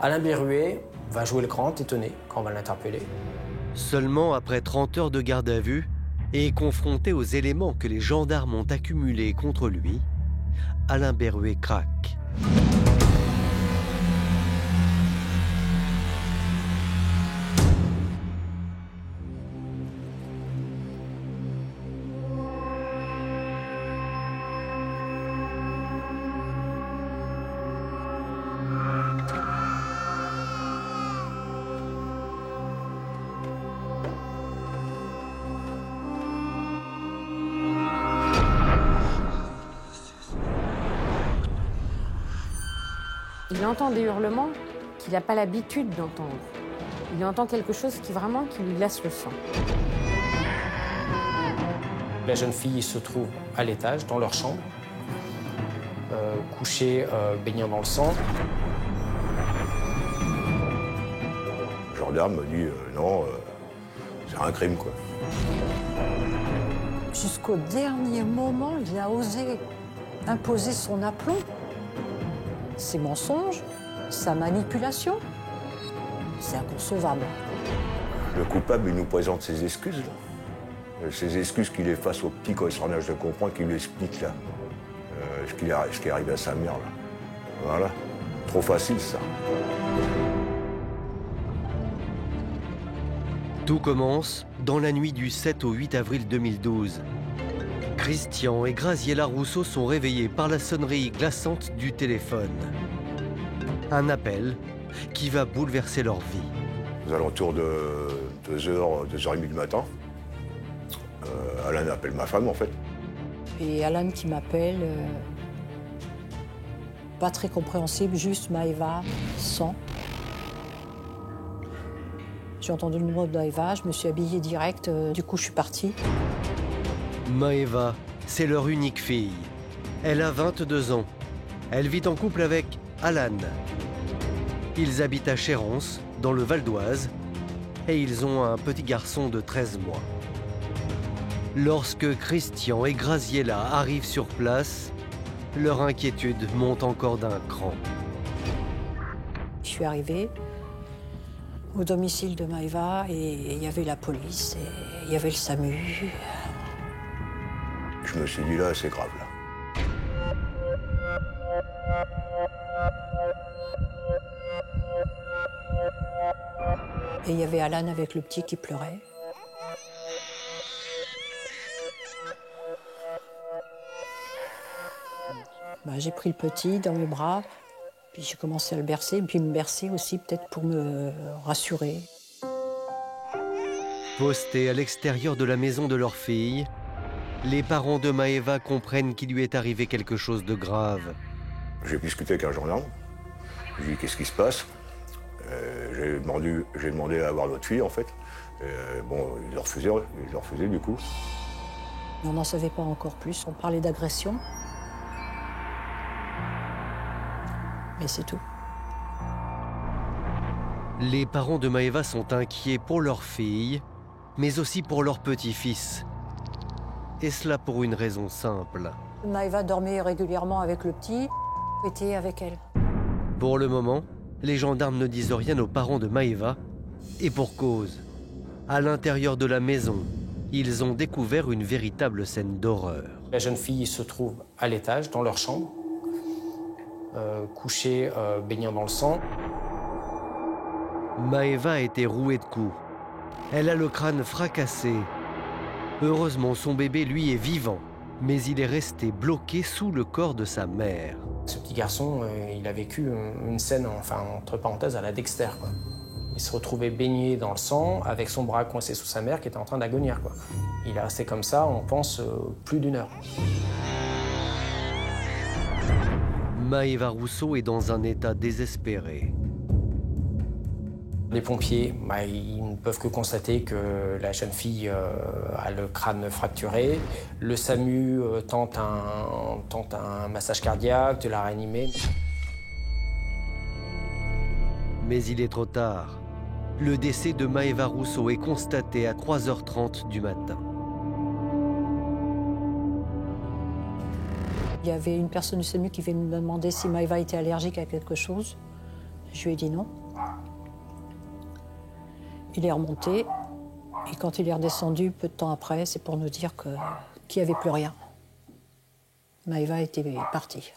Alain Berruet va jouer le grand étonné quand on va l'interpeller. Seulement après 30 heures de garde à vue et confronté aux éléments que les gendarmes ont accumulés contre lui, Alain Berruet craque. Il entend des hurlements qu'il n'a pas l'habitude d'entendre. Il entend quelque chose qui lui glace le sang. La jeune fille se trouve à l'étage, dans leur chambre, couchée, baignant dans le sang. Le gendarme me dit non, c'est un crime, quoi. Jusqu'au dernier moment, il a osé imposer son aplomb. Ses mensonges, sa manipulation, c'est inconcevable. Le coupable, il nous présente ses excuses, là. Ses excuses qu'il est face au petit quand il s'en âge de comprendre, qu'il lui explique, là, ce qui est arrivé à sa mère, là. Voilà. Trop facile, ça. Tout commence dans la nuit du 7 au 8 avril 2012. Christian et Graziella Rousseau sont réveillés par la sonnerie glaçante du téléphone. Un appel qui va bouleverser leur vie. Aux alentours de 2h, 2h30 du matin, Alain appelle ma femme, en fait. Et Alan qui m'appelle, pas très compréhensible, juste Maëva, sang. J'ai entendu le numéro de Maëva, je me suis habillée direct, du coup je suis partie. Maëva, c'est leur unique fille. Elle a 22 ans. Elle vit en couple avec Alan. Ils habitent à Chéronce, dans le Val d'Oise, et ils ont un petit garçon de 13 mois. Lorsque Christian et Graziella arrivent sur place, leur inquiétude monte encore d'un cran. Je suis arrivée au domicile de Maëva et il y avait la police, et il y avait le SAMU. Je me suis dit, là, c'est grave, là. Et il y avait Alan avec le petit qui pleurait. J'ai pris le petit dans mes bras, puis j'ai commencé à le bercer, puis me bercer aussi peut-être pour me rassurer. Postés à l'extérieur de la maison de leur fille, les parents de Maëva comprennent qu'il lui est arrivé quelque chose de grave. J'ai discuté avec un gendarme. Je lui ai dit, qu'est-ce qui se passe? J'ai demandé à voir notre fille, en fait. Bon, il a refusé, du coup. On n'en savait pas encore plus. On parlait d'agression. Mais c'est tout. Les parents de Maëva sont inquiets pour leur fille, mais aussi pour leur petit-fils. Et cela pour une raison simple. Maëva dormait régulièrement avec le petit, était avec elle. Pour le moment, les gendarmes ne disent rien aux parents de Maëva, et pour cause. À l'intérieur de la maison, ils ont découvert une véritable scène d'horreur. La jeune fille se trouve à l'étage, dans leur chambre, couchée, baignant dans le sang. Maëva a été rouée de coups. Elle a le crâne fracassé. Heureusement, son bébé, lui, est vivant, mais il est resté bloqué sous le corps de sa mère. Ce petit garçon, il a vécu une scène, enfin, entre parenthèses, à la Dexter, quoi. Il se retrouvait baigné dans le sang, avec son bras coincé sous sa mère, qui était en train d'agonir, quoi. Il est resté comme ça, on pense, plus d'1 heure. Maëva Rousseau est dans un état désespéré. Les pompiers, ils ne peuvent que constater que la jeune fille a le crâne fracturé. Le SAMU tente un massage cardiaque, de la réanimer. Mais il est trop tard. Le décès de Maëva Rousseau est constaté à 3h30 du matin. Il y avait une personne du SAMU qui venait me demander si Maëva était allergique à quelque chose. Je lui ai dit non. Il est remonté. Et quand il est redescendu, peu de temps après, c'est pour nous dire qu'il n'y avait plus rien. Maëva était partie.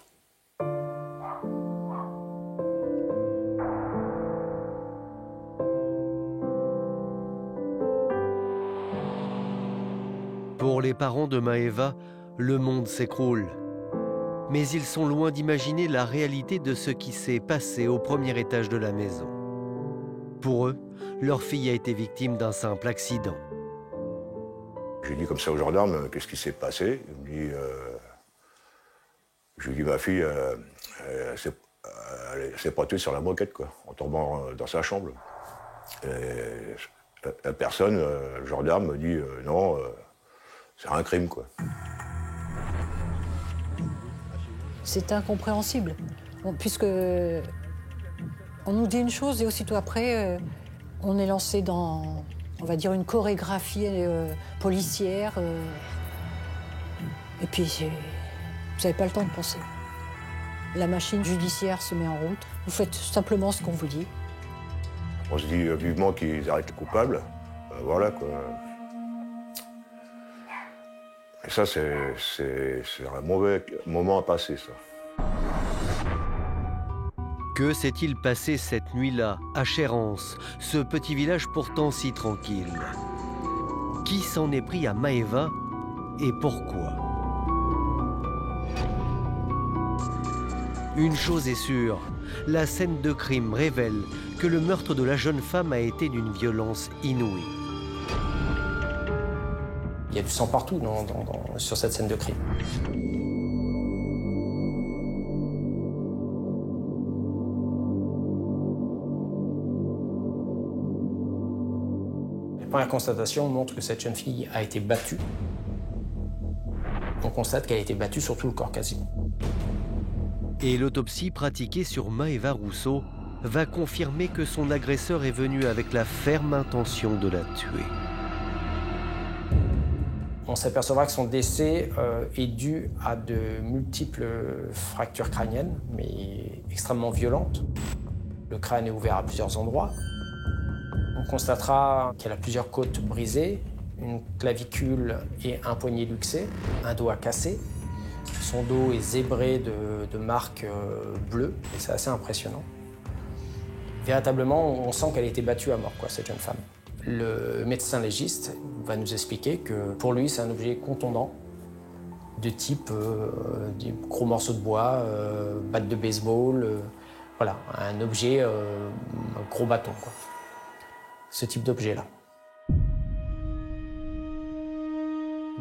Pour les parents de Maëva, le monde s'écroule. Mais ils sont loin d'imaginer la réalité de ce qui s'est passé au premier étage de la maison. Pour eux, leur fille a été victime d'un simple accident. J'ai dit comme ça aux gendarmes, qu'est-ce qui s'est passé? Je lui ai dit, ma fille, elle s'est pas tuée sur la moquette, quoi, en tombant dans sa chambre. Et la personne, le gendarme, me dit, non, c'est un crime, quoi. C'est incompréhensible, puisque on nous dit une chose et aussitôt après, on est lancé dans, on va dire, une chorégraphie policière. Et puis, vous n'avez pas le temps de penser. La machine judiciaire se met en route. Vous faites simplement ce qu'on vous dit. On se dit vivement qu'ils arrêtent les coupables. Voilà, quoi. Et ça, c'est un mauvais moment à passer, ça. Que s'est-il passé cette nuit-là, à Chérence, ce petit village pourtant si tranquille? Qui s'en est pris à Maëva et pourquoi? Une chose est sûre, la scène de crime révèle que le meurtre de la jeune femme a été d'une violence inouïe. Il y a du sang partout sur cette scène de crime. La première constatation montre que cette jeune fille a été battue. On constate qu'elle a été battue sur tout le corps quasiment. Et l'autopsie pratiquée sur Maëva Rousseau va confirmer que son agresseur est venu avec la ferme intention de la tuer. On s'apercevra que son décès est dû à de multiples fractures crâniennes, mais extrêmement violentes. Le crâne est ouvert à plusieurs endroits. On constatera qu'elle a plusieurs côtes brisées, une clavicule et un poignet luxé, un doigt cassé. Son dos est zébré de marques bleues, et c'est assez impressionnant. Véritablement, on sent qu'elle a été battue à mort, quoi, cette jeune femme. Le médecin légiste va nous expliquer que pour lui, c'est un objet contondant, de type des gros morceaux de bois, batte de baseball, voilà, un objet, un gros bâton, quoi. Ce type d'objet-là.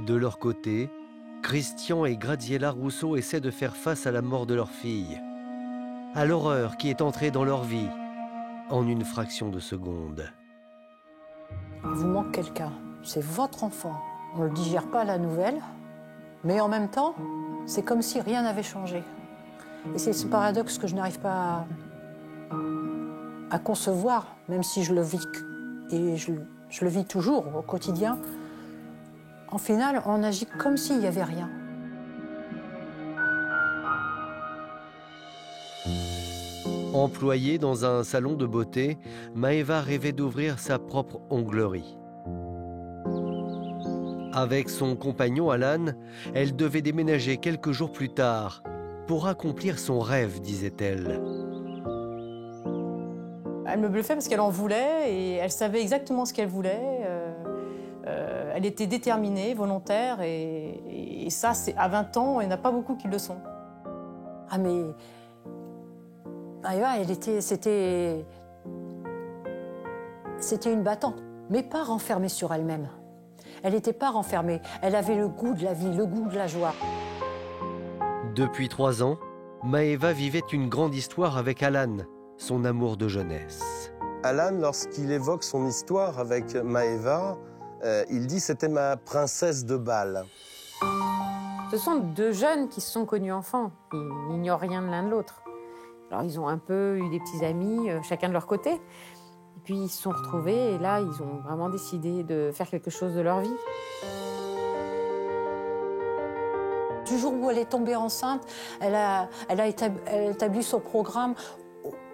De leur côté, Christian et Graziella Rousseau essaient de faire face à la mort de leur fille, à l'horreur qui est entrée dans leur vie en une fraction de seconde. Il vous manque quelqu'un, c'est votre enfant. On ne digère pas la nouvelle, mais en même temps, c'est comme si rien n'avait changé. Et c'est ce paradoxe que je n'arrive pas à concevoir, même si je le vis, et je le vis toujours au quotidien. En final, on agit comme s'il n'y avait rien. Employée dans un salon de beauté, Maëva rêvait d'ouvrir sa propre onglerie. Avec son compagnon Alan, elle devait déménager quelques jours plus tard pour accomplir son rêve, disait-elle. Elle me bluffait parce qu'elle en voulait et elle savait exactement ce qu'elle voulait. Elle était déterminée, volontaire et ça, c'est à 20 ans, il n'y en a pas beaucoup qui le sont. Ah mais... Maëva, c'était une battante, mais pas renfermée sur elle-même. Elle n'était pas renfermée, elle avait le goût de la vie, le goût de la joie. Depuis 3 ans, Maëva vivait une grande histoire avec Alan, son amour de jeunesse. Alan, lorsqu'il évoque son histoire avec Maëva, il dit « c'était ma princesse de bal ». Ce sont deux jeunes qui se sont connus enfants. Ils n'ignorent rien de l'un de l'autre. Alors, ils ont un peu eu des petits amis, chacun de leur côté. Et puis, ils se sont retrouvés et là, ils ont vraiment décidé de faire quelque chose de leur vie. Du jour où elle est tombée enceinte, elle a établi son programme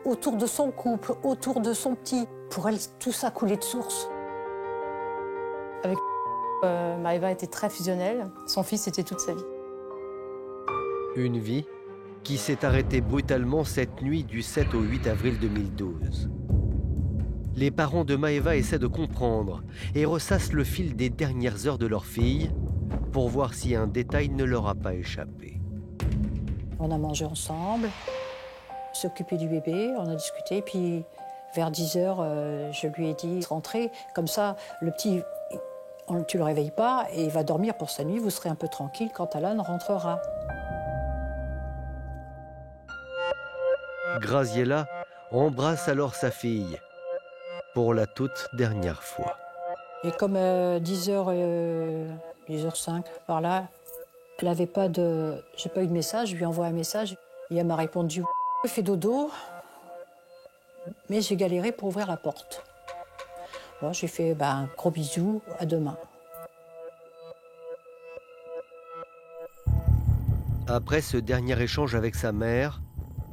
autour de son couple, autour de son petit. Pour elle, tout ça coulait de source. Avec Maëva était très fusionnelle. Son fils était toute sa vie. Une vie qui s'est arrêtée brutalement cette nuit du 7 au 8 avril 2012. Les parents de Maëva essaient de comprendre et ressassent le fil des dernières heures de leur fille pour voir si un détail ne leur a pas échappé. On a mangé ensemble, s'occuper du bébé, on a discuté, puis vers 10h, je lui ai dit « Rentrez, comme ça, le petit, tu le réveilles pas et il va dormir pour sa nuit, vous serez un peu tranquille quand Alan rentrera. » Graziella embrasse alors sa fille pour la toute dernière fois. Et comme 10h, 10h05, par là, elle avait pas de... J'ai pas eu de message, je lui envoie un message et elle m'a répondu « Je fais dodo », mais j'ai galéré pour ouvrir la porte. Bon, j'ai fait un gros bisou, à demain. Après ce dernier échange avec sa mère,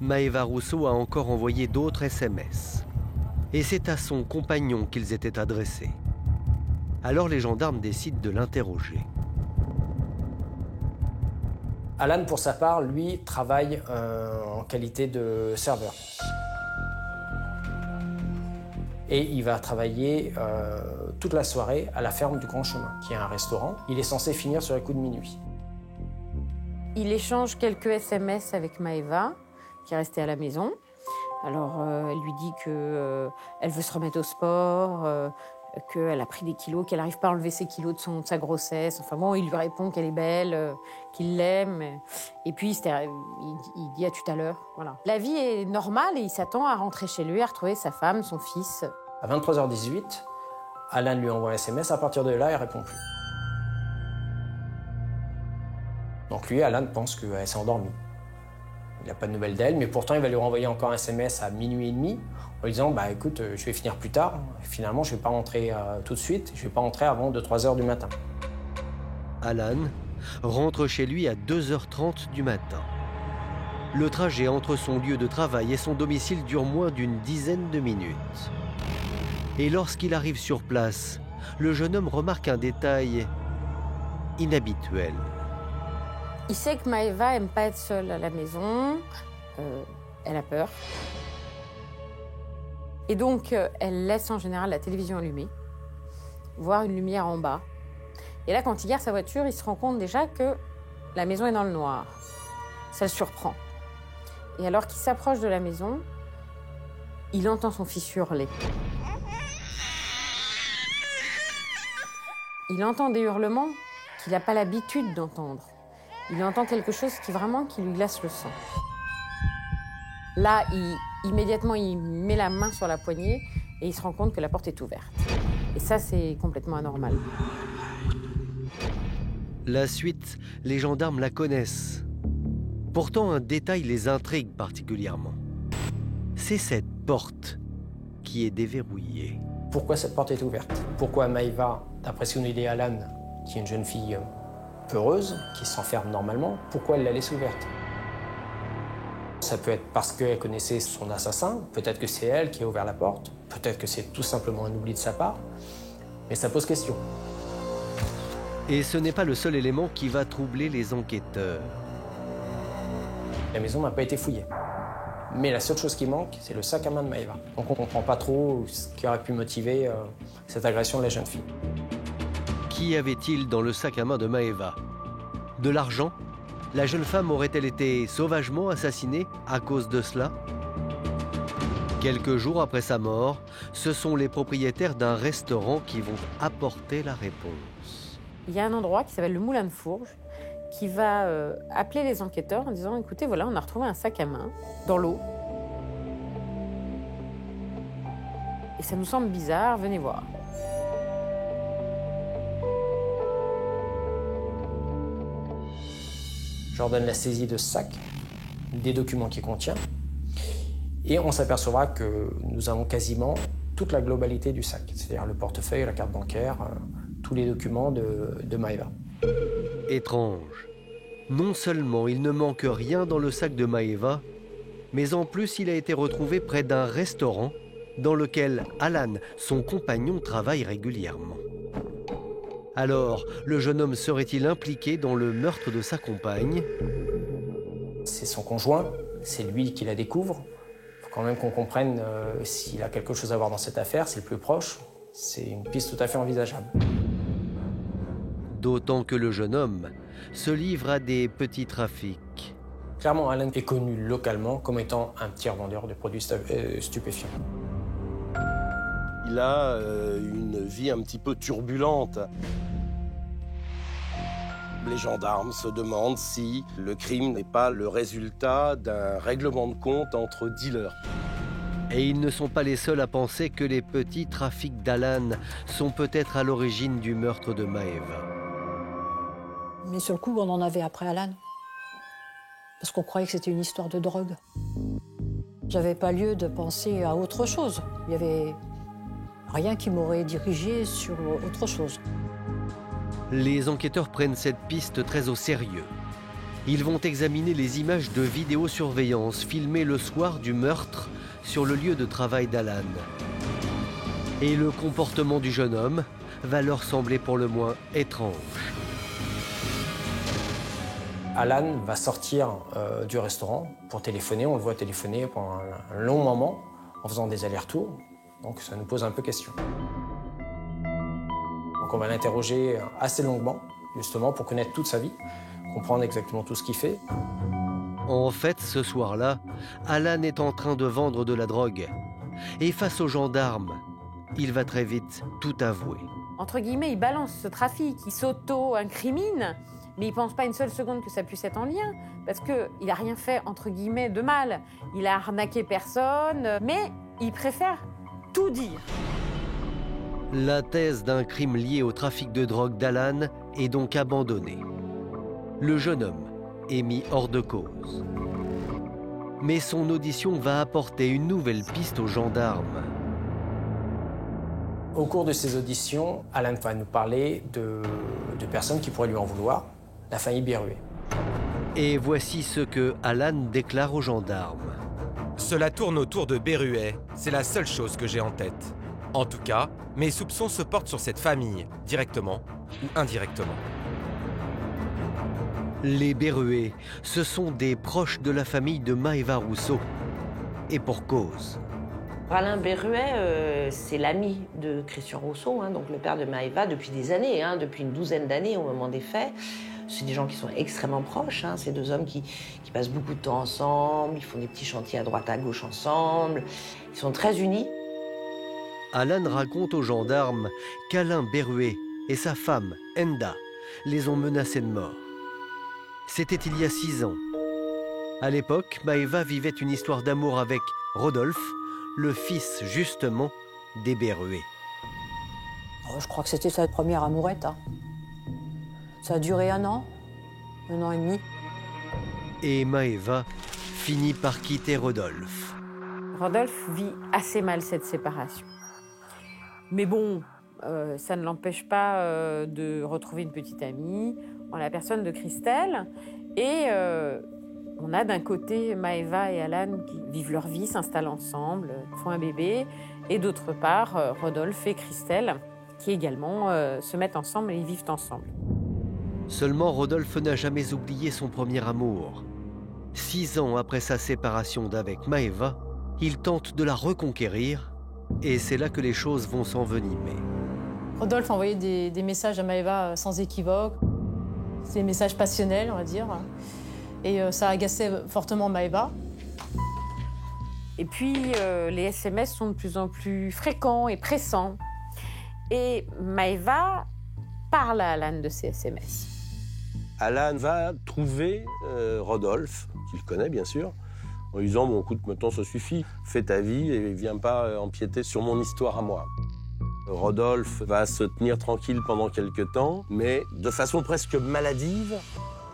Maëva Rousseau a encore envoyé d'autres SMS. Et c'est à son compagnon qu'ils étaient adressés. Alors les gendarmes décident de l'interroger. Alan, pour sa part, lui, travaille en qualité de serveur. Et il va travailler toute la soirée à la ferme du Grand Chemin, qui est un restaurant. Il est censé finir sur les coups de minuit. Il échange quelques SMS avec Maëva, qui est restée à la maison. Alors, elle lui dit qu'elle veut se remettre au sport, qu'elle a pris des kilos, qu'elle n'arrive pas à enlever ses kilos de sa grossesse. Enfin bon, il lui répond qu'elle est belle, qu'il l'aime. Et puis, il dit à tout à l'heure. Voilà. La vie est normale et il s'attend à rentrer chez lui, à retrouver sa femme, son fils. À 23h18, Alan lui envoie un SMS. À partir de là, il ne répond plus. Donc lui, Alan pense qu'elle s'est endormie. Il n'a pas de nouvelles d'elle, mais pourtant il va lui renvoyer encore un SMS à minuit et demi en lui disant « écoute, je vais finir plus tard. Finalement, je ne vais pas rentrer tout de suite. Je ne vais pas rentrer avant 2-3 heures du matin. » Alan rentre chez lui à 2h30 du matin. Le trajet entre son lieu de travail et son domicile dure moins d'une dizaine de minutes. Et lorsqu'il arrive sur place, le jeune homme remarque un détail inhabituel. Il sait que Maëva n'aime pas être seule à la maison. Elle a peur. Et donc, elle laisse en général la télévision allumée, voire une lumière en bas. Et là, quand il gare sa voiture, il se rend compte déjà que la maison est dans le noir. Ça le surprend. Et alors qu'il s'approche de la maison, il entend son fils hurler. Il entend des hurlements qu'il n'a pas l'habitude d'entendre. Il entend quelque chose qui lui glace le sang. Là, immédiatement, il met la main sur la poignée et il se rend compte que la porte est ouverte. Et ça, c'est complètement anormal. La suite, les gendarmes la connaissent. Pourtant, un détail les intrigue particulièrement. C'est cette porte qui est déverrouillée. Pourquoi cette porte est ouverte? Pourquoi Maëva, d'après ce qu'on dit Alan, qui est une jeune fille peureuse, qui s'enferme normalement, pourquoi elle la laisse ouverte? Ça peut être parce qu'elle connaissait son assassin, peut-être que c'est elle qui a ouvert la porte, peut-être que c'est tout simplement un oubli de sa part, mais ça pose question. Et ce n'est pas le seul élément qui va troubler les enquêteurs. La maison n'a pas été fouillée. Mais la seule chose qui manque, c'est le sac à main de Maëva. Donc on ne comprend pas trop ce qui aurait pu motiver cette agression de la jeune fille. Qu'y avait-il dans le sac à main de Maëva? De l'argent? La jeune femme aurait-elle été sauvagement assassinée à cause de cela? Quelques jours après sa mort, ce sont les propriétaires d'un restaurant qui vont apporter la réponse. Il y a un endroit qui s'appelle le Moulin de Fourges qui va appeler les enquêteurs en disant « Écoutez, voilà, on a retrouvé un sac à main dans l'eau. Et ça nous semble bizarre, venez voir. » J'ordonne la saisie de ce sac, des documents qu'il contient, et on s'apercevra que nous avons quasiment toute la globalité du sac, c'est-à-dire le portefeuille, la carte bancaire, tous les documents de Maëva. Étrange. Non seulement il ne manque rien dans le sac de Maëva, Mais en plus, il a été retrouvé près d'un restaurant dans lequel Alan, son compagnon, travaille régulièrement. Alors, le jeune homme serait-il impliqué dans le meurtre de sa compagne? C'est son conjoint, c'est lui qui la découvre. Il faut quand même qu'on comprenne s'il a quelque chose à voir dans cette affaire, c'est le plus proche. C'est une piste tout à fait envisageable. D'autant que le jeune homme se livre à des petits trafics. Clairement, Alan est connu localement comme étant un petit revendeur de produits stupéfiants. Il a une vie un petit peu turbulente. Les gendarmes se demandent si le crime n'est pas le résultat d'un règlement de compte entre dealers. Et ils ne sont pas les seuls à penser que les petits trafics d'Alan sont peut-être à l'origine du meurtre de Maëva. Mais sur le coup, on en avait après Alan. Parce qu'on croyait que c'était une histoire de drogue. J'avais pas lieu de penser à autre chose. Il y avait rien qui m'aurait dirigé sur autre chose. Les enquêteurs prennent cette piste très au sérieux. Ils vont examiner les images de vidéosurveillance filmées le soir du meurtre sur le lieu de travail d'Alan. Et le comportement du jeune homme va leur sembler pour le moins étrange. Alan va sortir du restaurant pour téléphoner. On le voit téléphoner pendant un long moment en faisant des allers-retours. Donc ça nous pose un peu question. Donc on va l'interroger assez longuement, justement, pour connaître toute sa vie, comprendre exactement tout ce qu'il fait. En fait, ce soir-là, Alan est en train de vendre de la drogue. Et face aux gendarmes, il va très vite tout avouer. Entre guillemets, il balance ce trafic, il s'auto-incrimine, mais il ne pense pas une seule seconde que ça puisse être en lien, parce qu'il n'a rien fait, entre guillemets, de mal. Il a arnaqué personne, mais il préfère tout dire. La thèse d'un crime lié au trafic de drogue d'Alan est donc abandonnée. Le jeune homme est mis hors de cause. Mais son audition va apporter une nouvelle piste aux gendarmes. Au cours de ces auditions, Alan va nous parler de personnes qui pourraient lui en vouloir, la famille Berruet. Et voici ce que Alan déclare aux gendarmes. Cela tourne autour de Berruet, c'est la seule chose que j'ai en tête. En tout cas, mes soupçons se portent sur cette famille, directement ou indirectement. Les Berruet, ce sont des proches de la famille de Maëva Rousseau. Et pour cause. Alain Berruet, c'est l'ami de Christian Rousseau, donc le père de Maëva, depuis des années, depuis une douzaine d'années au moment des faits. C'est des gens qui sont extrêmement proches, c'est deux hommes qui passent beaucoup de temps ensemble, ils font des petits chantiers à droite à gauche ensemble, ils sont très unis. Alan raconte aux gendarmes qu'Alain Berruet et sa femme, Enda, les ont menacés de mort. C'était il y a 6 ans. À l'époque, Maëva vivait une histoire d'amour avec Rodolphe, le fils, justement, des Berruet. Oh, je crois que c'était sa première amourette. Ça a duré 1 an et demi. Et Maëva finit par quitter Rodolphe. Rodolphe vit assez mal cette séparation. Mais bon, ça ne l'empêche pas de retrouver une petite amie, en la personne de Christelle. Et on a d'un côté Maëva et Alan qui vivent leur vie, s'installent ensemble, font un bébé. Et d'autre part, Rodolphe et Christelle qui également se mettent ensemble et vivent ensemble. Seulement, Rodolphe n'a jamais oublié son premier amour. 6 ans après sa séparation d'avec Maëva, il tente de la reconquérir et c'est là que les choses vont s'envenimer. Rodolphe envoyait des messages à Maëva sans équivoque. C'est des messages passionnels, on va dire. Et ça agaçait fortement Maëva. Et puis, les SMS sont de plus en plus fréquents et pressants. Et Maëva parle à Alan de ces SMS. Alan va trouver Rodolphe, qu'il connaît bien sûr, en lui disant « Bon, écoute, maintenant ça suffit, fais ta vie et viens pas empiéter sur mon histoire à moi ». Rodolphe va se tenir tranquille pendant quelques temps, mais de façon presque maladive,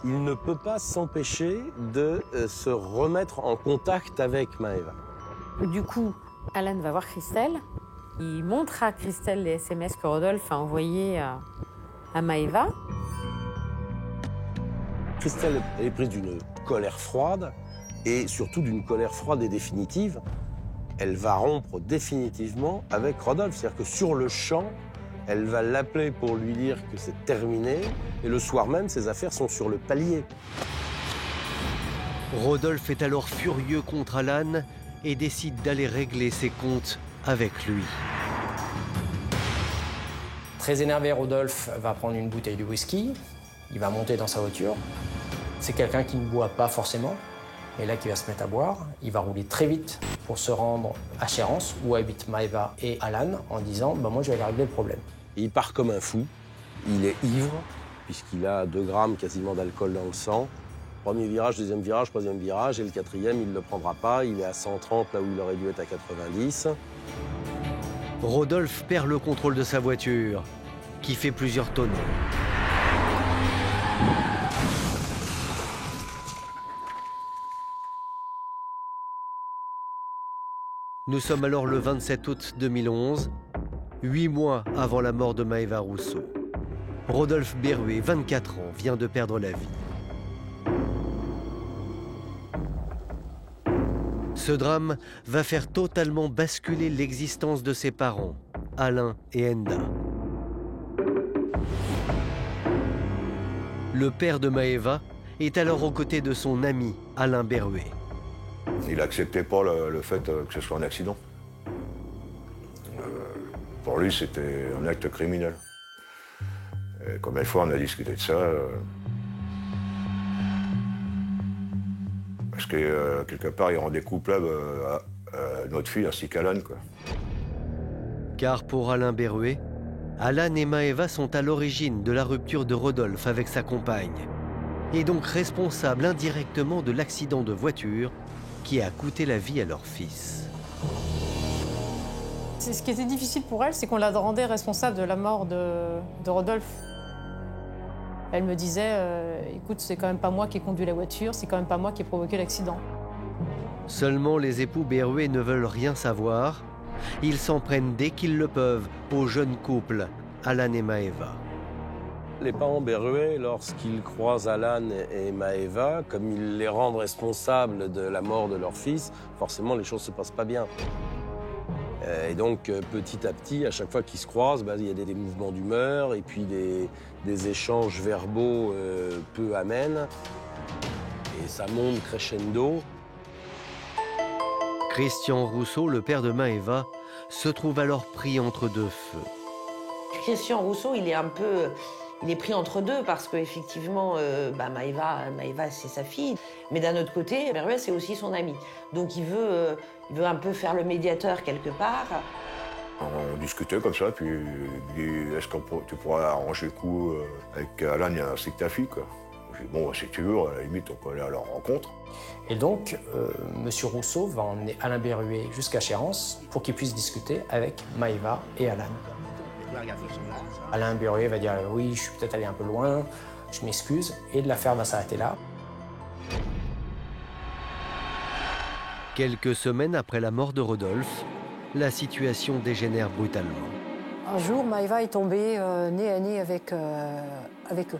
il ne peut pas s'empêcher de se remettre en contact avec Maëva. Du coup, Alan va voir Christelle. Il montre à Christelle les SMS que Rodolphe a envoyés à Maëva. Christelle, elle est prise d'une colère froide et surtout d'une colère froide et définitive. Elle va rompre définitivement avec Rodolphe. C'est-à-dire que sur le champ, elle va l'appeler pour lui dire que c'est terminé. Et le soir même, ses affaires sont sur le palier. Rodolphe est alors furieux contre Alan et décide d'aller régler ses comptes avec lui. Très énervé, Rodolphe va prendre une bouteille de whisky. Il va monter dans sa voiture. C'est quelqu'un qui ne boit pas forcément. Et là, qui va se mettre à boire. Il va rouler très vite pour se rendre à Chérences, où habitent Maëva et Alan, en disant moi, je vais aller régler le problème. Et il part comme un fou. Il est ivre, puisqu'il a 2 grammes quasiment d'alcool dans le sang. Premier virage, deuxième virage, troisième virage. Et le 4e, il ne le prendra pas. Il est à 130, là où il aurait dû être à 90. Rodolphe perd le contrôle de sa voiture, qui fait plusieurs tonneaux. Nous sommes alors le 27 août 2011, 8 mois avant la mort de Maëva Rousseau. Rodolphe Berruet, 24 ans, vient de perdre la vie. Ce drame va faire totalement basculer l'existence de ses parents, Alain et Enda. Le père de Maëva est alors aux côtés de son ami, Alain Berruet. Il n'acceptait pas le fait que ce soit un accident. Pour lui, c'était un acte criminel. Et combien de fois on a discuté de ça parce que quelque part, il rendait coupable à notre fille ainsi qu'Alan, quoi. Car pour Alain Berruet, Alan et Maëva sont à l'origine de la rupture de Rodolphe avec sa compagne, et donc responsables indirectement de l'accident de voiture qui a coûté la vie à leur fils. Ce qui était difficile pour elle, c'est qu'on la rendait responsable de la mort de Rodolphe. Elle me disait écoute, c'est quand même pas moi qui ai conduit la voiture, c'est quand même pas moi qui ai provoqué l'accident. Seulement les époux Berruet ne veulent rien savoir. Ils s'en prennent dès qu'ils le peuvent au jeune couple, Alan et Maëva. Les parents Berruet, lorsqu'ils croisent Alan et Maëva, comme ils les rendent responsables de la mort de leur fils, forcément les choses ne se passent pas bien. Et donc petit à petit, à chaque fois qu'ils se croisent, il y a des mouvements d'humeur et puis des échanges verbaux peu amènes. Et ça monte crescendo. Christian Rousseau, le père de Maëva, se trouve alors pris entre deux feux. Christian Rousseau, il est pris entre deux parce qu'effectivement, Maëva, c'est sa fille. Mais d'un autre côté, Berruet, c'est aussi son ami. Donc il veut un peu faire le médiateur quelque part. On discutait comme ça, puis il dit est-ce que tu pourrais arranger le coup avec Alan ainsi que ta fille, quoi. J'ai dit bon, si tu veux, à la limite, on peut aller à leur rencontre. Et donc, M. Rousseau va emmener Alain Berruet jusqu'à Chérences pour qu'il puisse discuter avec Maëva et Alan. Alain Berruet va dire oui, je suis peut-être allé un peu loin, je m'excuse, et l'affaire va s'arrêter là. Quelques semaines après la mort de Rodolphe, la situation dégénère brutalement. Un jour, Maëva est tombée nez à nez avec eux.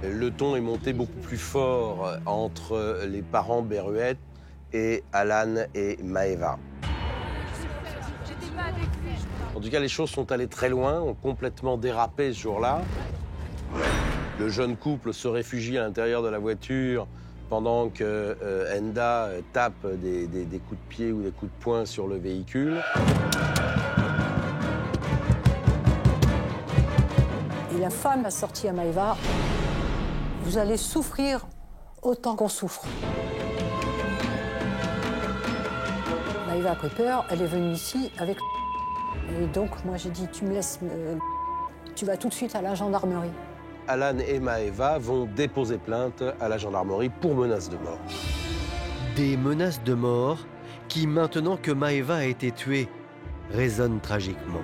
Le ton est monté beaucoup plus fort entre les parents Berruet et Alan et Maëva. En tout cas, les choses sont allées très loin, ont complètement dérapé ce jour-là. Le jeune couple se réfugie à l'intérieur de la voiture pendant que Enda tape des coups de pied ou des coups de poing sur le véhicule. Et la femme a sorti à Maëva « Vous allez souffrir autant qu'on souffre ». Maëva a pris peur, elle est venue ici avec... Et donc, moi, j'ai dit, tu me laisses... Tu vas tout de suite à la gendarmerie. Alan et Maëva vont déposer plainte à la gendarmerie pour menaces de mort. Des menaces de mort qui, maintenant que Maëva a été tuée, résonnent tragiquement.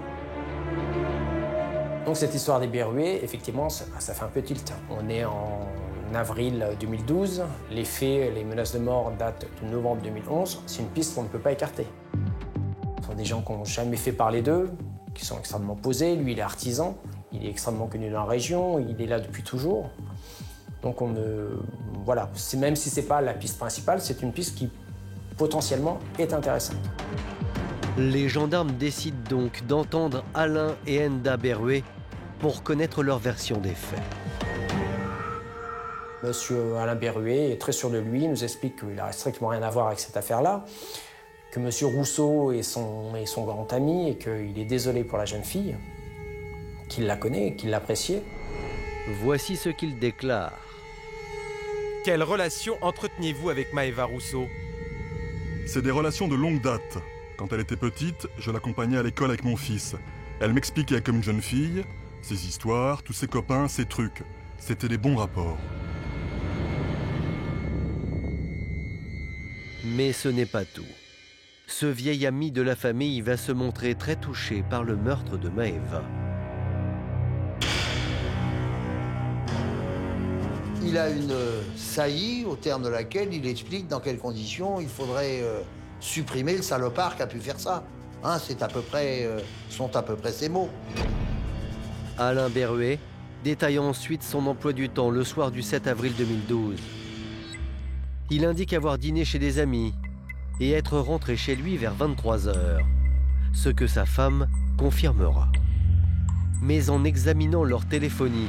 Donc cette histoire des Berruet, effectivement, ça fait un peu tilt. On est en avril 2012, les faits, les menaces de mort datent de novembre 2011. C'est une piste qu'on ne peut pas écarter. Ce sont des gens qui n'ont jamais fait parler d'eux, qui sont extrêmement posés. Lui, il est artisan, il est extrêmement connu dans la région, il est là depuis toujours. Donc on ne voilà, même si ce n'est pas la piste principale, c'est une piste qui potentiellement est intéressante. Les gendarmes décident donc d'entendre Alain et Enda Berruet pour connaître leur version des faits. Monsieur Alain Berruet est très sûr de lui, il nous explique qu'il n'a strictement rien à voir avec cette affaire-là, que Monsieur Rousseau est son grand ami et qu'il est désolé pour la jeune fille, qu'il la connaît, qu'il l'appréciait. Voici ce qu'il déclare. Quelle relation entreteniez-vous avec Maëva Rousseau? C'est des relations de longue date. Quand elle était petite, je l'accompagnais à l'école avec mon fils. Elle m'expliquait comme une jeune fille, ses histoires, tous ses copains, ses trucs. C'était des bons rapports. Mais ce n'est pas tout. Ce vieil ami de la famille va se montrer très touché par le meurtre de Maëva. Il a une saillie au terme de laquelle il explique dans quelles conditions il faudrait supprimer le salopard qui a pu faire ça. Hein, sont à peu près ces mots. Alain Berruet détaille ensuite son emploi du temps le soir du 7 avril 2012. Il indique avoir dîné chez des amis et être rentré chez lui vers 23 h, ce que sa femme confirmera. Mais en examinant leur téléphonie,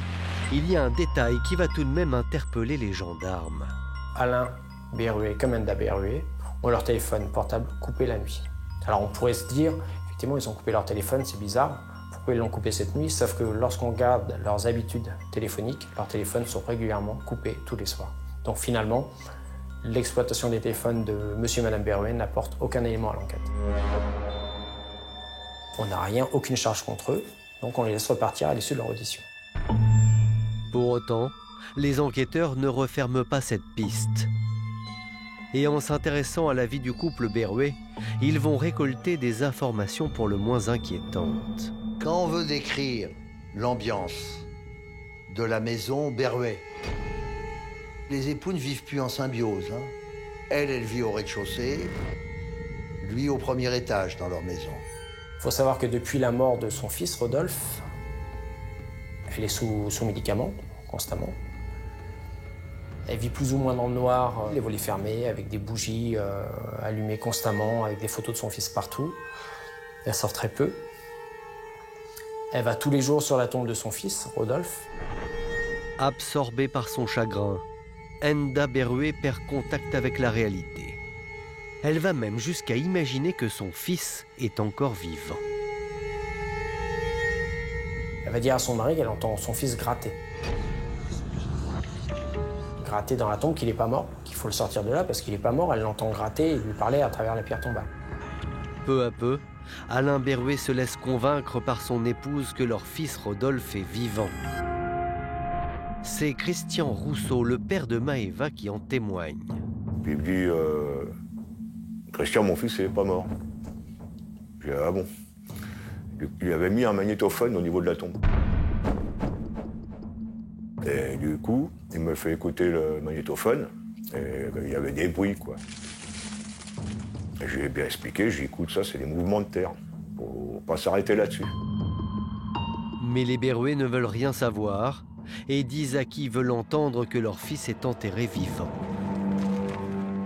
il y a un détail qui va tout de même interpeller les gendarmes. Alain Berruet comme Enda Berruet ont leur téléphone portable coupé la nuit. Alors on pourrait se dire, effectivement, ils ont coupé leur téléphone, c'est bizarre. Pourquoi ils l'ont coupé cette nuit? Sauf que lorsqu'on regarde leurs habitudes téléphoniques, leurs téléphones sont régulièrement coupés tous les soirs. Donc finalement, l'exploitation des téléphones de monsieur et madame Berruet n'apporte aucun élément à l'enquête. On n'a rien, aucune charge contre eux, donc on les laisse repartir à l'issue de leur audition. Pour autant, les enquêteurs ne referment pas cette piste. Et en s'intéressant à la vie du couple Berruet, ils vont récolter des informations pour le moins inquiétantes. Quand on veut décrire l'ambiance de la maison Berruet, les époux ne vivent plus en symbiose. Hein. Elle vit au rez-de-chaussée, lui au premier étage dans leur maison. Il faut savoir que depuis la mort de son fils, Rodolphe, elle est sous médicaments, constamment. Elle vit plus ou moins dans le noir, les volets fermés, avec des bougies allumées constamment, avec des photos de son fils partout. Elle sort très peu. Elle va tous les jours sur la tombe de son fils, Rodolphe. Absorbée par son chagrin, Enda Berruet perd contact avec la réalité. Elle va même jusqu'à imaginer que son fils est encore vivant. Elle va dire à son mari qu'elle entend son fils gratter. Gratter dans la tombe, qu'il n'est pas mort, qu'il faut le sortir de là parce qu'il n'est pas mort. Elle l'entend gratter et lui parler à travers la pierre tombale. Peu à peu, Alain Berruet se laisse convaincre par son épouse que leur fils Rodolphe est vivant. C'est Christian Rousseau, le père de Maëva, qui en témoigne. Puis il me dit Christian, mon fils, il n'est pas mort. J'ai dit ah bon. Il avait mis un magnétophone au niveau de la tombe. Et du coup, il me fait écouter le magnétophone, et il y avait des bruits, quoi. Et je lui ai bien expliqué, j'ai dit, écoute, ça, c'est des mouvements de terre. Faut pas s'arrêter là-dessus. Mais les Berruet ne veulent rien savoir et disent à qui veut l'entendre que leur fils est enterré vivant.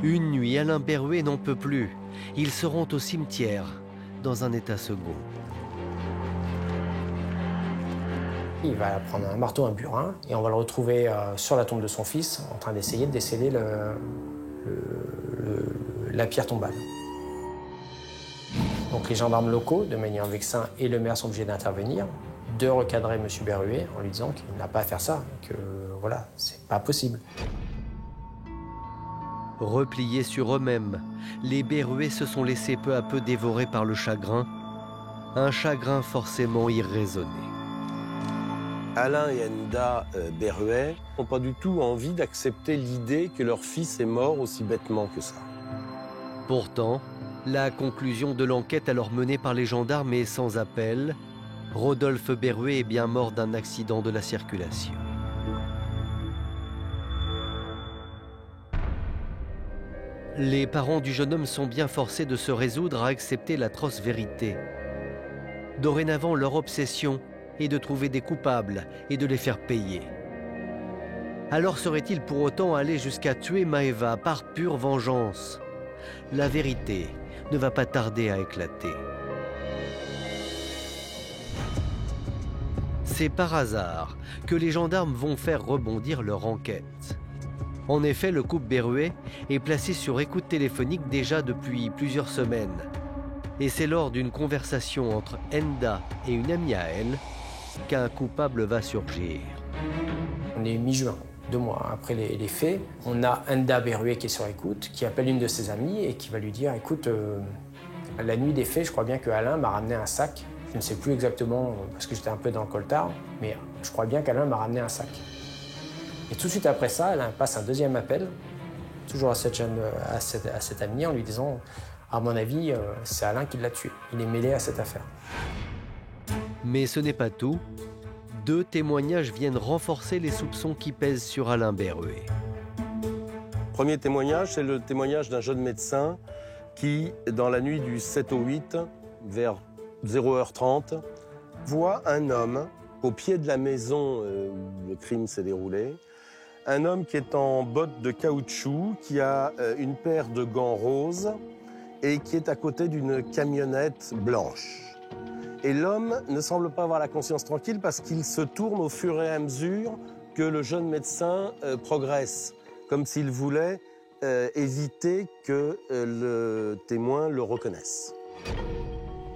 Une nuit, Alain Berruet n'en peut plus. Ils se rendent au cimetière, dans un état second. Il va prendre un marteau, un burin, et on va le retrouver sur la tombe de son fils, en train d'essayer de déceler la pierre tombale. Donc les gendarmes locaux de Magny-en-Vexin et le maire sont obligés d'intervenir, de recadrer M. Berruet en lui disant qu'il n'a pas à faire ça, que voilà, c'est pas possible. Repliés sur eux-mêmes, les Berruet se sont laissés peu à peu dévorer par le chagrin, un chagrin forcément irraisonné. Alain et Enda Berruet n'ont pas du tout envie d'accepter l'idée que leur fils est mort aussi bêtement que ça. Pourtant, la conclusion de l'enquête alors menée par les gendarmes est sans appel. Rodolphe Berruet est bien mort d'un accident de la circulation. Les parents du jeune homme sont bien forcés de se résoudre à accepter l'atroce vérité. Dorénavant, leur obsession est de trouver des coupables et de les faire payer. Alors serait-il pour autant allé jusqu'à tuer Maëva par pure vengeance? La vérité ne va pas tarder à éclater. C'est par hasard que les gendarmes vont faire rebondir leur enquête. En effet, le couple Berruet est placé sur écoute téléphonique déjà depuis plusieurs semaines. Et c'est lors d'une conversation entre Enda et une amie à elle qu'un coupable va surgir. On est mi-juin, 2 mois après les faits. On a Enda Berruet qui est sur écoute, qui appelle une de ses amies et qui va lui dire « Écoute, la nuit des faits, je crois bien que Alain m'a ramené un sac. Je ne sais plus exactement, parce que j'étais un peu dans le coltard, mais je crois bien qu'Alain m'a ramené un sac. » Et tout de suite après ça, Alain passe un deuxième appel, toujours à cette amie, en lui disant « À mon avis, c'est Alain qui l'a tué. Il est mêlé à cette affaire. » Mais ce n'est pas tout. 2 témoignages viennent renforcer les soupçons qui pèsent sur Alain Berruet. Premier témoignage, c'est le témoignage d'un jeune médecin qui, dans la nuit du 7 au 8, vers 0h30, voit un homme au pied de la maison où le crime s'est déroulé. Un homme qui est en bottes de caoutchouc, qui a une paire de gants roses et qui est à côté d'une camionnette blanche. Et l'homme ne semble pas avoir la conscience tranquille parce qu'il se tourne au fur et à mesure que le jeune médecin progresse, comme s'il voulait éviter que le témoin le reconnaisse.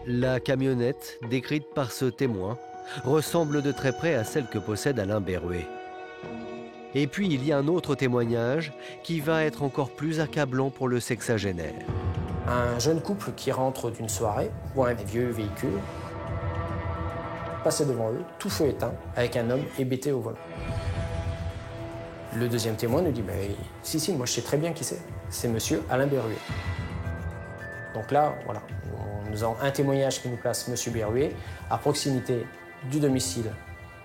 La camionnette, décrite par ce témoin, ressemble de très près à celle que possède Alain Berruet. Et puis il y a un autre témoignage qui va être encore plus accablant pour le sexagénaire. Un jeune couple qui rentre d'une soirée, voit un vieux véhicule, passer devant eux, tout feu éteint, avec un homme hébété au volant. Le deuxième témoin nous dit « Si, moi je sais très bien qui c'est. C'est monsieur Alain Berruet. » Donc là, voilà, nous avons un témoignage qui nous place monsieur Berruet à proximité du domicile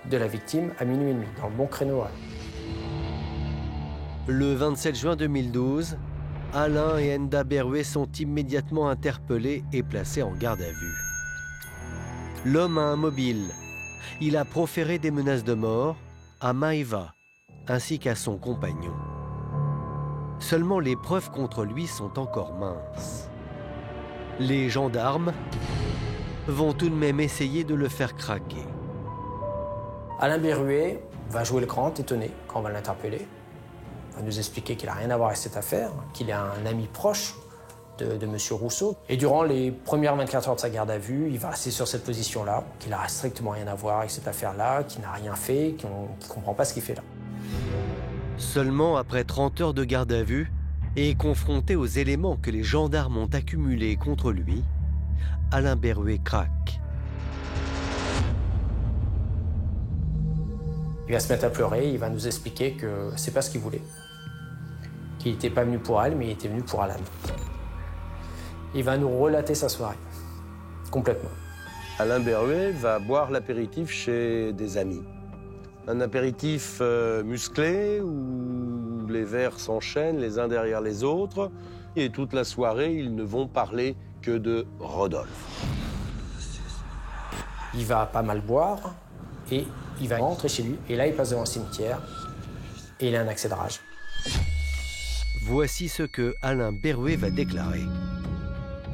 de la victime à minuit et demi, dans le bon créneau horaire. Le 27 juin 2012, Alain et Enda Berruet sont immédiatement interpellés et placés en garde à vue. L'homme a un mobile. Il a proféré des menaces de mort à Maëva ainsi qu'à son compagnon. Seulement les preuves contre lui sont encore minces. Les gendarmes vont tout de même essayer de le faire craquer. Alain Berruet va jouer le grand étonné quand on va l'interpeller. Il va nous expliquer qu'il n'a rien à voir avec cette affaire, qu'il est un ami proche de M. Rousseau. Et durant les premières 24 heures de sa garde à vue, il va rester sur cette position-là, qu'il n'a strictement rien à voir avec cette affaire-là, qu'il n'a rien fait, qu'il ne comprend pas ce qu'il fait là. Seulement après 30 heures de garde à vue, et confronté aux éléments que les gendarmes ont accumulés contre lui, Alain Berruet craque. Il va se mettre à pleurer, il va nous expliquer que c'est pas ce qu'il voulait. Qu'il n'était pas venu pour elle, mais il était venu pour Alain. Il va nous relater sa soirée, complètement. Alain Berruet va boire l'apéritif chez des amis. Un apéritif musclé où les verres s'enchaînent les uns derrière les autres. Et toute la soirée, ils ne vont parler que de Rodolphe. Il va pas mal boire et il va rentrer chez lui. Et là, il passe devant le cimetière et il a un accès de rage. Voici ce que Alain Berruet va déclarer.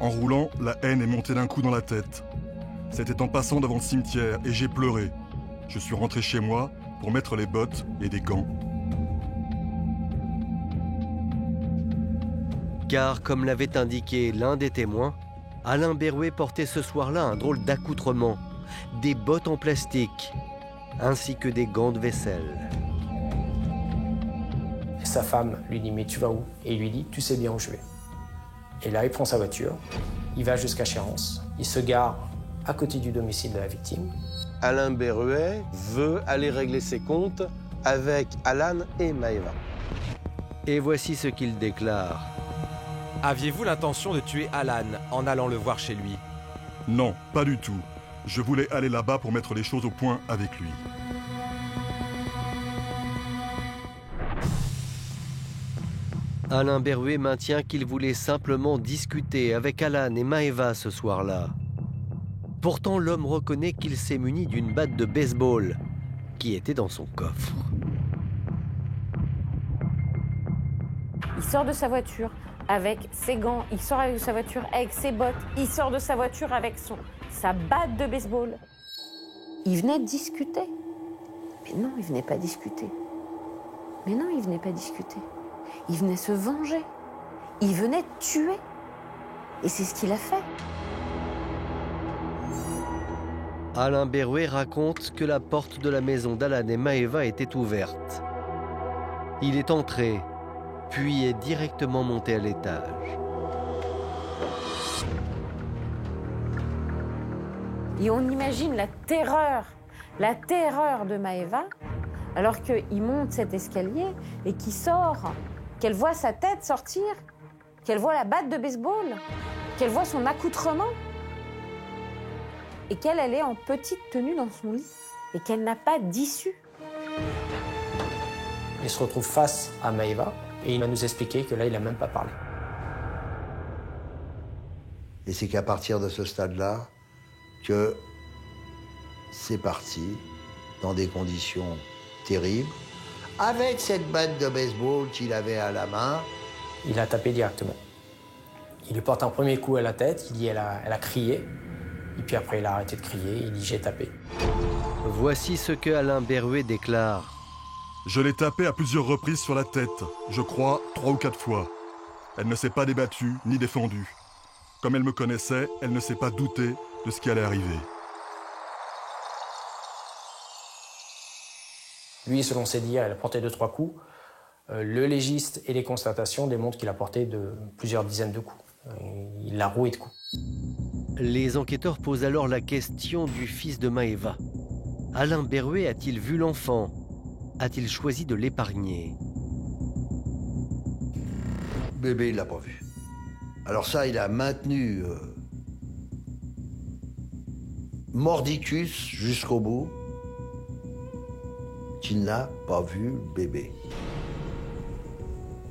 En roulant, la haine est montée d'un coup dans la tête. C'était en passant devant le cimetière et j'ai pleuré. Je suis rentré chez moi pour mettre les bottes et des gants. Car, comme l'avait indiqué l'un des témoins, Alain Berruet portait ce soir-là un drôle d'accoutrement, des bottes en plastique, ainsi que des gants de vaisselle. Et sa femme lui dit « Mais tu vas où ?» Et il lui dit « Tu sais bien où je vais. » Et là, il prend sa voiture, il va jusqu'à Chéronce, il se gare à côté du domicile de la victime. Alain Berruet veut aller régler ses comptes avec Alan et Maëva. Et voici ce qu'il déclare. Aviez-vous l'intention de tuer Alan en allant le voir chez lui? Non, pas du tout. Je voulais aller là-bas pour mettre les choses au point avec lui. Alain Berruet maintient qu'il voulait simplement discuter avec Alan et Maëva ce soir-là. Pourtant, l'homme reconnaît qu'il s'est muni d'une batte de baseball qui était dans son coffre. Il sort de sa voiture avec ses gants, il sort de sa voiture avec ses bottes, il sort de sa voiture avec sa batte de baseball. Il venait discuter. Mais non, il venait pas discuter. Mais non, il venait pas discuter. Il venait se venger. Il venait tuer. Et c'est ce qu'il a fait. Alain Berruet raconte que la porte de la maison d'Alan et Maëva était ouverte. Il est entré, puis est directement monté à l'étage. Et on imagine la terreur de Maëva, alors qu'il monte cet escalier et qu'il sort, qu'elle voit sa tête sortir, qu'elle voit la batte de baseball, qu'elle voit son accoutrement, et qu'elle est en petite tenue dans son lit, et qu'elle n'a pas d'issue. Il se retrouve face à Maëva, et il va nous expliquer que là, il n'a même pas parlé. Et c'est qu'à partir de ce stade-là, que c'est parti dans des conditions terribles, avec cette batte de baseball qu'il avait à la main. Il a tapé directement. Il lui porte un premier coup à la tête, il dit elle a crié, et puis après il a arrêté de crier, il dit j'ai tapé. Voici ce que Alain Berruet déclare. Je l'ai tapée à plusieurs reprises sur la tête, je crois 3 ou 4 fois. Elle ne s'est pas débattue ni défendue. Comme elle me connaissait, elle ne s'est pas doutée de ce qui allait arriver. Lui, selon ses dires, il a porté 2-3 coups. Le légiste et les constatations démontrent qu'il a porté plusieurs dizaines de coups. Il l'a roué de coups. Les enquêteurs posent alors la question du fils de Maëva. Alain Berruet a-t-il vu l'enfant? A-t-il choisi de l'épargner? Bébé, il l'a pas vu. Alors ça, il a maintenu mordicus jusqu'au bout, qu'il n'a pas vu le bébé.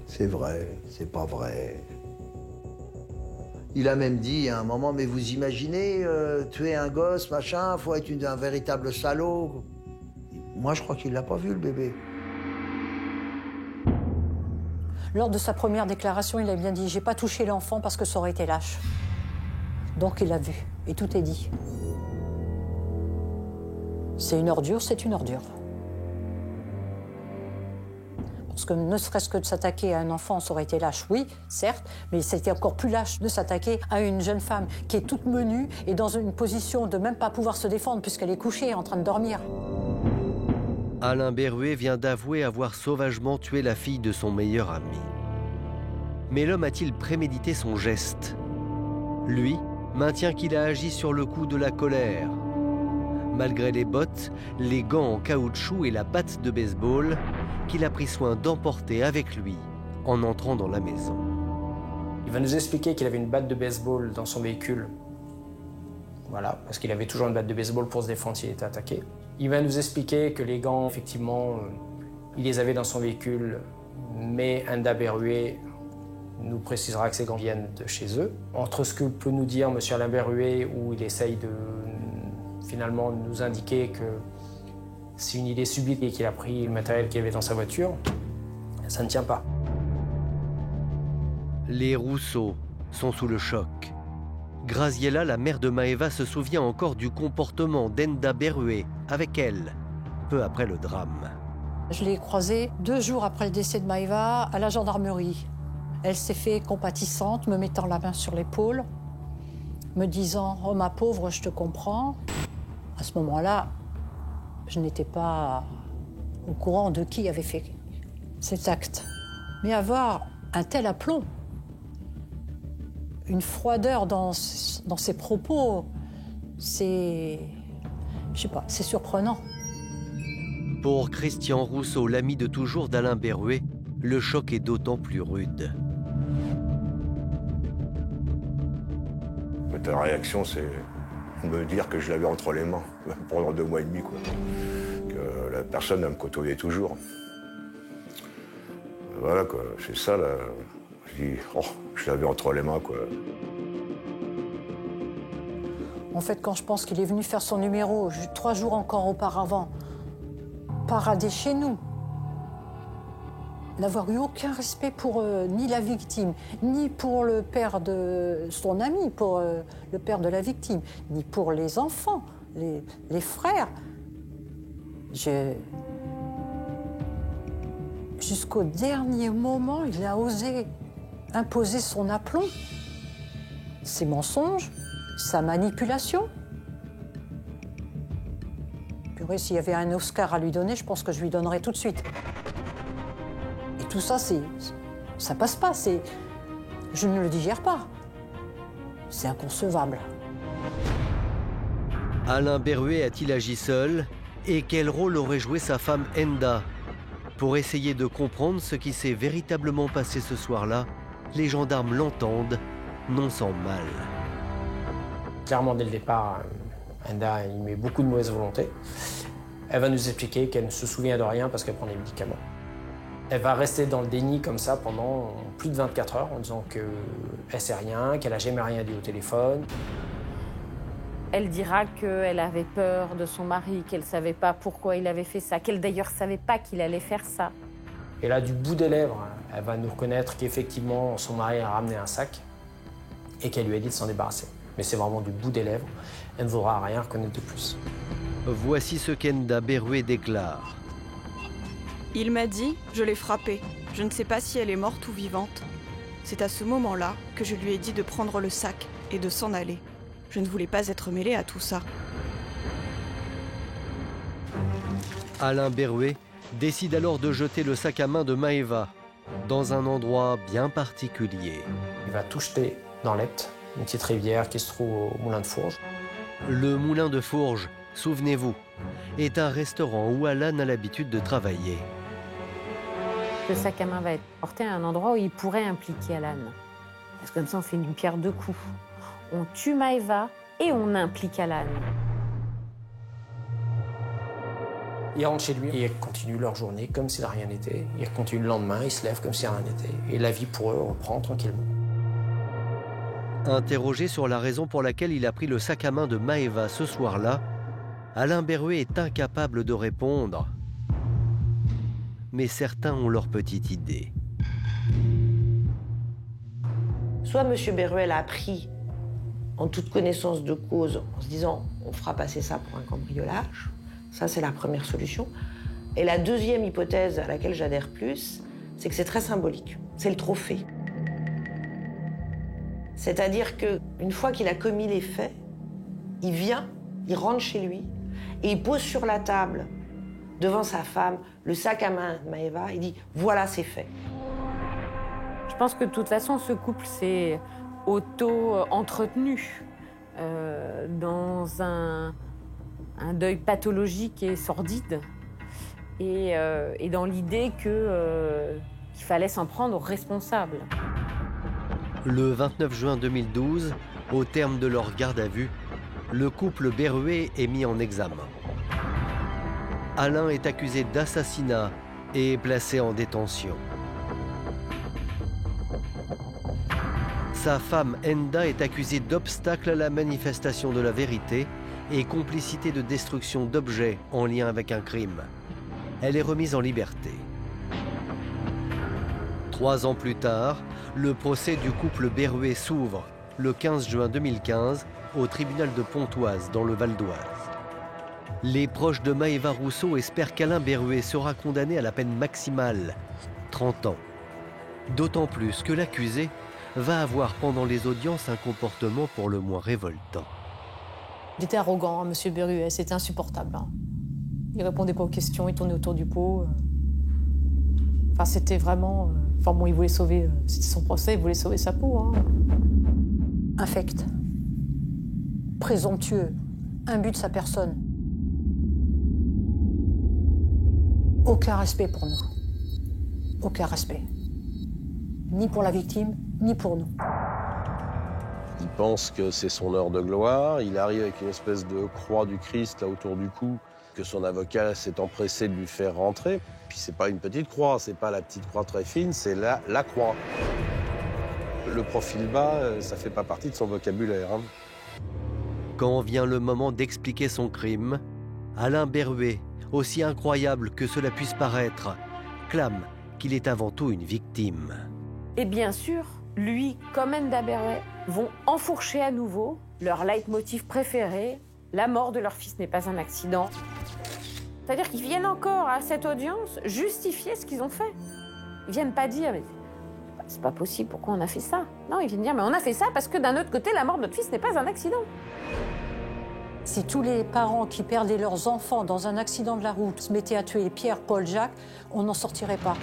C'est vrai, c'est pas vrai. Il a même dit à un moment, mais vous imaginez, tuer un gosse, machin, faut être un véritable salaud. Moi, je crois qu'il l'a pas vu, le bébé. Lors de sa première déclaration, il a bien dit « J'ai pas touché l'enfant parce que ça aurait été lâche ». Donc il l'a vu, et tout est dit. C'est une ordure, c'est une ordure. Parce que ne serait-ce que de s'attaquer à un enfant, ça aurait été lâche, oui, certes, mais c'était encore plus lâche de s'attaquer à une jeune femme qui est toute menue et dans une position de même pas pouvoir se défendre puisqu'elle est couchée en train de dormir. Alain Berruet vient d'avouer avoir sauvagement tué la fille de son meilleur ami. Mais l'homme a-t-il prémédité son geste? Lui maintient qu'il a agi sur le coup de la colère. Malgré les bottes, les gants en caoutchouc et la batte de baseball, qu'il a pris soin d'emporter avec lui en entrant dans la maison. Il va nous expliquer qu'il avait une batte de baseball dans son véhicule. Voilà, parce qu'il avait toujours une batte de baseball pour se défendre s'il était attaqué. Il va nous expliquer que les gants, effectivement, il les avait dans son véhicule, mais Enda Berruet nous précisera que ces gants viennent de chez eux. Entre ce que peut nous dire M. Alain Berruet, où il essaye de finalement nous indiquer que c'est une idée subite et qu'il a pris le matériel qu'il y avait dans sa voiture, ça ne tient pas. Les Rousseau sont sous le choc. Graziella, la mère de Maëva, se souvient encore du comportement d'Enda Berruet avec elle, peu après le drame. Je l'ai croisée 2 jours après le décès de Maëva à la gendarmerie. Elle s'est fait compatissante, me mettant la main sur l'épaule, me disant « Oh ma pauvre, je te comprends ». À ce moment-là, je n'étais pas au courant de qui avait fait cet acte. Mais avoir un tel aplomb, une froideur dans ses propos, c'est... je sais pas, c'est surprenant. Pour Christian Rousseau, l'ami de toujours d'Alain Berruet, le choc est d'autant plus rude. Ta réaction, c'est me dire que je l'avais entre les mains pendant 2 mois et demi, quoi. Que la personne, elle me côtoyait toujours. Voilà, quoi, c'est ça, là. Je dis, oh, je l'avais entre les mains, quoi. En fait, quand je pense qu'il est venu faire son numéro 3 jours encore auparavant, parader chez nous, n'avoir eu aucun respect pour ni la victime, ni pour le père de son ami, pour le père de la victime, ni pour les enfants, les frères. Jusqu'au dernier moment, il a osé imposer son aplomb, ses mensonges, sa manipulation. Purée, s'il y avait un Oscar à lui donner, je pense que je lui donnerais tout de suite. Et tout ça, ça passe pas. Je ne le digère pas. C'est inconcevable. Alain Berruet a-t-il agi seul? Et quel rôle aurait joué sa femme Enda? Pour essayer de comprendre ce qui s'est véritablement passé ce soir-là, les gendarmes l'entendent, non sans mal. Clairement, dès le départ, Enda y met beaucoup de mauvaise volonté. Elle va nous expliquer qu'elle ne se souvient de rien parce qu'elle prend des médicaments. Elle va rester dans le déni comme ça pendant plus de 24 heures en disant qu'elle ne sait rien, qu'elle n'a jamais rien dit au téléphone. Elle dira qu'elle avait peur de son mari, qu'elle ne savait pas pourquoi il avait fait ça, qu'elle d'ailleurs ne savait pas qu'il allait faire ça. Et là, du bout des lèvres, elle va nous reconnaître qu'effectivement, son mari a ramené un sac et qu'elle lui a dit de s'en débarrasser. Mais c'est vraiment du bout des lèvres. Elle ne voudra rien reconnaître de plus. Voici ce qu'Enda Berruet déclare. Il m'a dit, je l'ai frappée. Je ne sais pas si elle est morte ou vivante. C'est à ce moment-là que je lui ai dit de prendre le sac et de s'en aller. Je ne voulais pas être mêlée à tout ça. Alain Berruet décide alors de jeter le sac à main de Maëva dans un endroit bien particulier. Il va tout jeter dans l'Epte, une petite rivière qui se trouve au Moulin de Fourges. Le Moulin de Fourges, souvenez-vous, est un restaurant où Alan a l'habitude de travailler. Le sac à main va être porté à un endroit où il pourrait impliquer Alan. Parce que comme ça, on fait une pierre deux coups. On tue Maëva et on implique Alan. Ils rentrent chez lui et ils continuent leur journée comme si de rien n'était. Ils continuent le lendemain, ils se lèvent comme si rien n'était. Et la vie pour eux reprend tranquillement. Interrogé sur la raison pour laquelle il a pris le sac à main de Maëva ce soir-là, Alain Berruet est incapable de répondre. Mais certains ont leur petite idée. Soit M. Berruet l'a pris en toute connaissance de cause, en se disant on fera passer ça pour un cambriolage. Ça, c'est la première solution. Et la deuxième hypothèse à laquelle j'adhère plus, c'est que c'est très symbolique. C'est le trophée. C'est-à-dire qu'une fois qu'il a commis les faits, il vient, il rentre chez lui et il pose sur la table, devant sa femme, le sac à main de Maëva. Il dit « Voilà, c'est fait ». Je pense que de toute façon, ce couple s'est auto-entretenu dans un deuil pathologique et sordide et dans l'idée qu'il fallait s'en prendre aux responsables. Le 29 juin 2012, au terme de leur garde à vue, le couple Berruet est mis en examen. Alain est accusé d'assassinat et est placé en détention. Sa femme Enda est accusée d'obstacle à la manifestation de la vérité et complicité de destruction d'objets en lien avec un crime. Elle est remise en liberté. 3 ans plus tard, le procès du couple Berruet s'ouvre le 15 juin 2015 au tribunal de Pontoise dans le Val d'Oise. Les proches de Maëva Rousseau espèrent qu'Alain Berruet sera condamné à la peine maximale, 30 ans. D'autant plus que l'accusé va avoir pendant les audiences un comportement pour le moins révoltant. Il était arrogant, hein, M. Berruet, c'était insupportable. Hein. Il répondait pas aux questions, il tournait autour du pot. Enfin, c'était vraiment... Enfin bon, il voulait sauver... C'était son procès, il voulait sauver sa peau. Hein. Infect, présomptueux, imbu de sa personne. Aucun respect pour nous. Aucun respect. Ni pour la victime, ni pour nous. Il pense que c'est son heure de gloire. Il arrive avec une espèce de croix du Christ là autour du cou que son avocat s'est empressé de lui faire rentrer. Puis c'est pas une petite croix, c'est pas la petite croix très fine, c'est la croix. Le profil bas, ça fait pas partie de son vocabulaire. Hein. Quand vient le moment d'expliquer son crime, Alain Berruet, aussi incroyable que cela puisse paraître, clame qu'il est avant tout une victime. Et bien sûr, lui, comme Enda Berruet, vont enfourcher à nouveau leur leitmotiv préféré, la mort de leur fils n'est pas un accident. C'est-à-dire qu'ils viennent encore à cette audience justifier ce qu'ils ont fait. Ils viennent pas dire, mais c'est pas possible, pourquoi on a fait ça? Non, ils viennent dire, mais on a fait ça parce que d'un autre côté, la mort de notre fils n'est pas un accident. Si tous les parents qui perdaient leurs enfants dans un accident de la route se mettaient à tuer Pierre, Paul, Jacques, on n'en sortirait pas.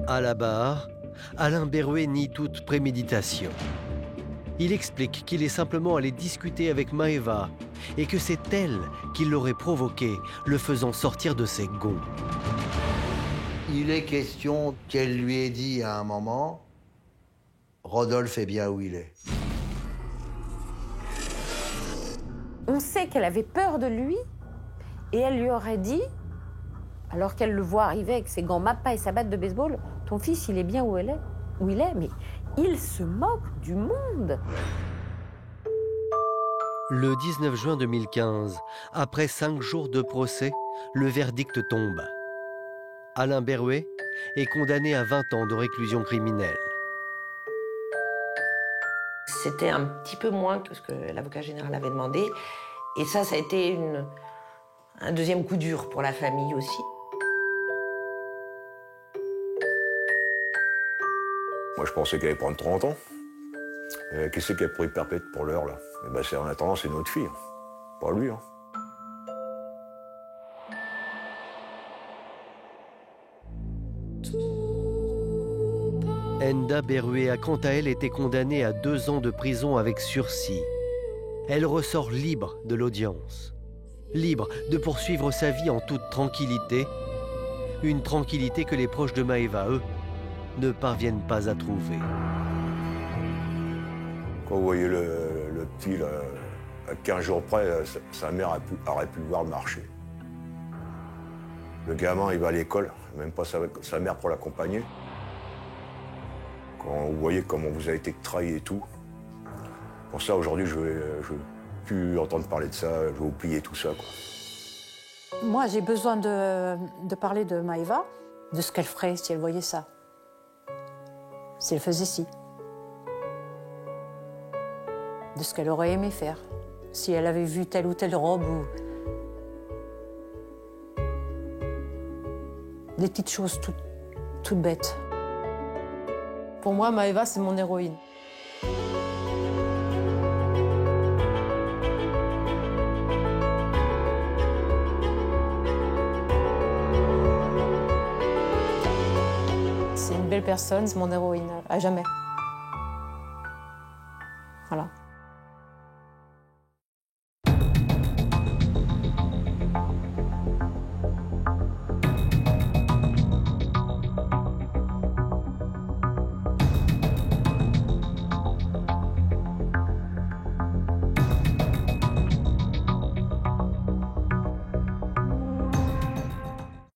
À la barre, Alain Berruet nie toute préméditation. Il explique qu'il est simplement allé discuter avec Maëva et que c'est elle qui l'aurait provoqué, le faisant sortir de ses gonds. Il est question qu'elle lui ait dit à un moment « Rodolphe est bien où il est ». On sait qu'elle avait peur de lui et elle lui aurait dit, alors qu'elle le voit arriver avec ses gants Mappa et sa batte de baseball, « Ton fils, il est bien où il est, mais il se moque du monde !» Le 19 juin 2015, après 5 jours de procès, le verdict tombe. Alain Berruet est condamné à 20 ans de réclusion criminelle. C'était un petit peu moins que ce que l'avocat général avait demandé. Et ça a été un deuxième coup dur pour la famille aussi. Moi, je pensais qu'elle allait prendre 30 ans. Qu'est-ce qu'elle pourrait perpète pour l'heure, là? Eh ben, en attendant, c'est notre fille, pas lui. Enda Berruet a quant à elle été condamnée à 2 ans de prison avec sursis. Elle ressort libre de l'audience, libre de poursuivre sa vie en toute tranquillité, une tranquillité que les proches de Maëva, eux, ne parviennent pas à trouver. Quand vous voyez le petit, là, à 15 jours près, sa mère aurait pu le voir marcher. Le gamin, il va à l'école, même pas sa mère pour l'accompagner. Quand vous voyez comment vous avez été trahi et tout, pour ça, aujourd'hui, je veux plus entendre parler de ça, je veux oublier tout ça, quoi. Moi, j'ai besoin de parler de Maëva, de ce qu'elle ferait si elle voyait ça. Si elle faisait ci. De ce qu'elle aurait aimé faire. Si elle avait vu telle ou telle robe ou... Des petites choses toutes bêtes. Pour moi, Maëva, c'est mon héroïne. C'est une belle personne, c'est mon héroïne, à jamais. Voilà.